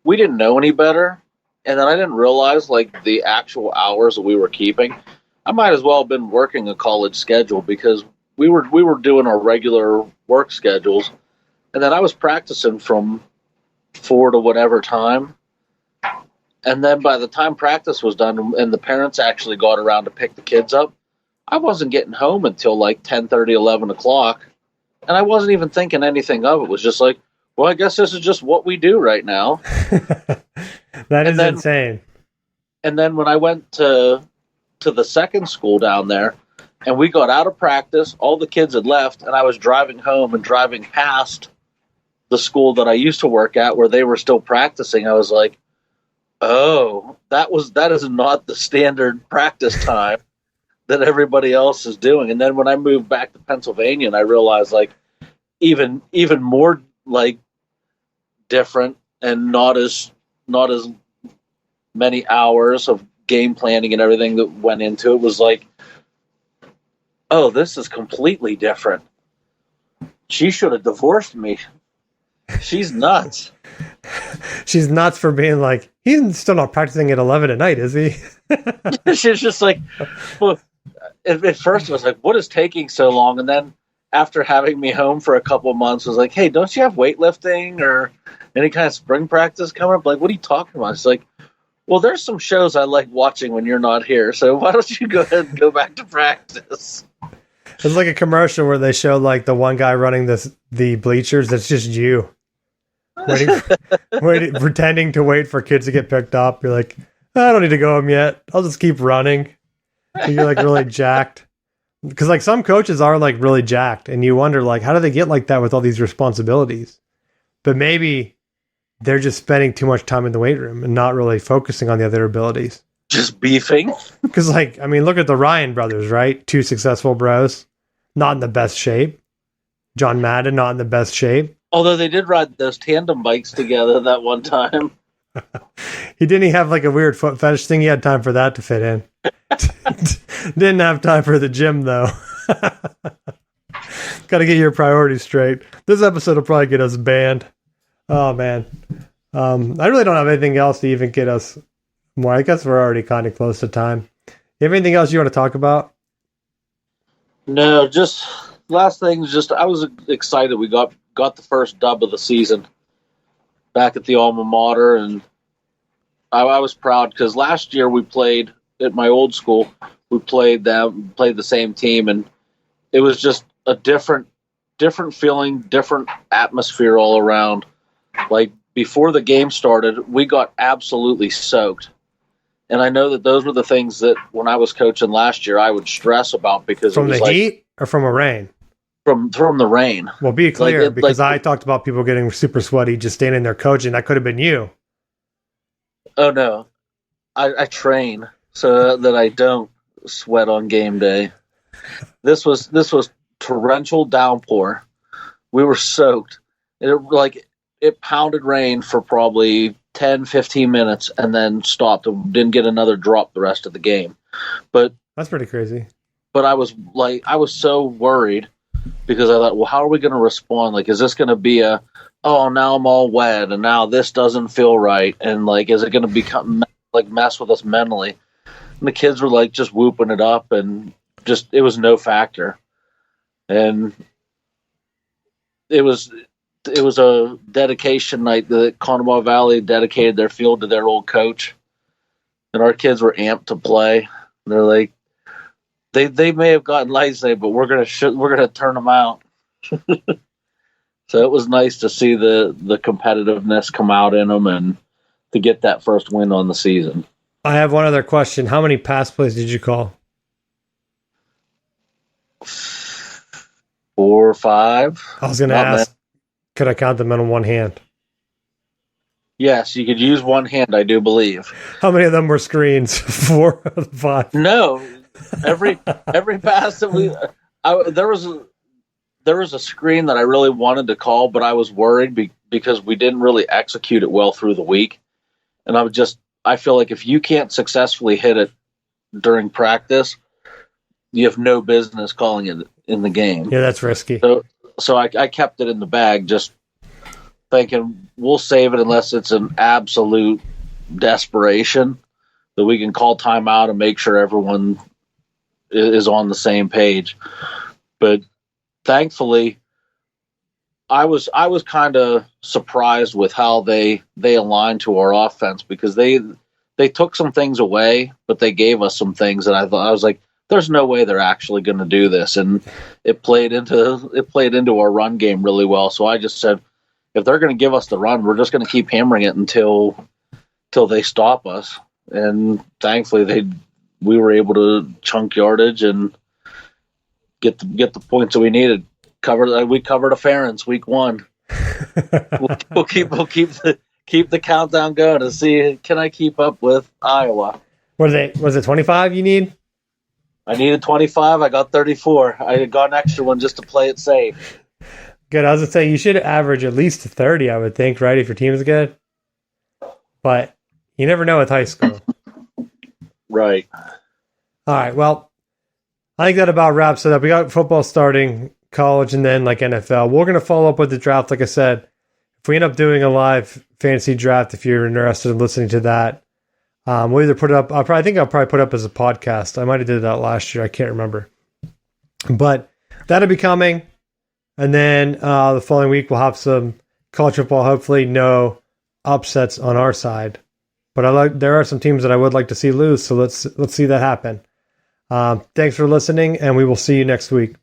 we didn't know any better. And then I didn't realize like the actual hours that we were keeping. I might as well have been working a college schedule because we were doing our regular work schedules. And then I was practicing from 4 to whatever time. And then by the time practice was done and the parents actually got around to pick the kids up, I wasn't getting home until like 10:30, 11 o'clock. And I wasn't even thinking anything of it. It was just like, well, I guess this is just what we do right now. That is insane. And then when I went to the second school down there and we got out of practice, all the kids had left, and I was driving home and driving past the school that I used to work at where they were still practicing. I was like, oh, that is not the standard practice time that everybody else is doing. And then when I moved back to Pennsylvania and I realized like even more like different and not as many hours of game planning and everything that went into it, was like, oh, this is completely different. She should have divorced me. She's nuts. She's nuts for being like, he's still not practicing at 11 at night, is he? She's just like, well, at first I was like, what is taking so long? And then after having me home for a couple of months, I was like, hey, don't you have weightlifting or any kind of spring practice coming up? Like, what are you talking about? It's like, well, there's some shows I like watching when you're not here, so why don't you go ahead and go back to practice? It's like a commercial where they show like the one guy running the bleachers. That's just you. pretending to wait for kids to get picked up. You're like, I don't need to go home yet. I'll just keep running. So you're like really jacked. Because like some coaches are like really jacked, and you wonder like, how do they get like that with all these responsibilities? But maybe they're just spending too much time in the weight room and not really focusing on the other abilities. Just beefing. Because like, I mean, look at the Ryan brothers, right? 2 successful bros, not in the best shape. John Madden, not in the best shape. Although they did ride those tandem bikes together that one time. He didn't have like a weird foot fetish thing. He had time for that to fit in. Didn't have time for the gym though. Got to get your priorities straight. This episode will probably get us banned. Oh man. I really don't have anything else to even get us more. I guess we're already kind of close to time. You have anything else you want to talk about? No, just last thing is just I was excited we got the first dub of the season back at the alma mater, and I was proud because last year we played at my old school. We played the same team, and it was just a different feeling, different atmosphere all around. Like before the game started, we got absolutely soaked. And I know that those were the things that when I was coaching last year, I would stress about because from it was the heat or from a rain. From the rain. Well, be clear, because I talked about people getting super sweaty just standing there coaching. That could have been you. Oh no, I train so that I don't sweat on game day. This was torrential downpour. We were soaked. It pounded rain for probably 10, 15 minutes and then stopped. Didn't get another drop the rest of the game. But that's pretty crazy. But I was so worried because I thought, well, how are we going to respond? Like, is this going to be now I'm all wet and now this doesn't feel right? And like, is it going to become like mess with us mentally? And the kids were like just whooping it up and just, it was no factor. And it was a dedication night that Conemaugh Valley dedicated their field to their old coach. And our kids were amped to play. And they're like, they may have gotten lights today, but we're gonna turn them out. So it was nice to see the competitiveness come out in them and to get that first win on the season. I have one other question. How many pass plays did you call? 4 or 5. I was going to ask, could I count them on one hand? Yes, you could use one hand, I do believe. How many of them were screens? 4 or 5? No. Every pass that there was a screen that I really wanted to call, but I was worried because we didn't really execute it well through the week. And I feel like if you can't successfully hit it during practice, you have no business calling it in the game. Yeah, that's risky. So I kept it in the bag, just thinking we'll save it unless it's an absolute desperation that we can call timeout and make sure everyone is on the same page. But thankfully, I was kind of surprised with how they aligned to our offense because they took some things away, but they gave us some things that I was like, there's no way they're actually going to do this, and it played into our run game really well. So I just said, if they're going to give us the run, we're just going to keep hammering it until they stop us. And thankfully, we were able to chunk yardage and get the points that we needed. We covered a Ferentz week 1. we'll keep the countdown going to see can I keep up with Iowa. Was it 25 you need? I needed 25. I got 34. I got an extra one just to play it safe. Good. I was going to say, you should average at least 30, I would think, right, if your team is good. But you never know with high school. Right. All right. Well, I think that about wraps it up. We got football starting, college, and then like NFL. We're going to follow up with the draft. Like I said, if we end up doing a live fantasy draft, if you're interested in listening to that, we'll either put it up. I think I'll probably put it up as a podcast. I might have did that last year. I can't remember. But that'll be coming. And then the following week, we'll have some college football. Hopefully no upsets on our side. But there are some teams that I would like to see lose. So let's see that happen. Thanks for listening, and we will see you next week.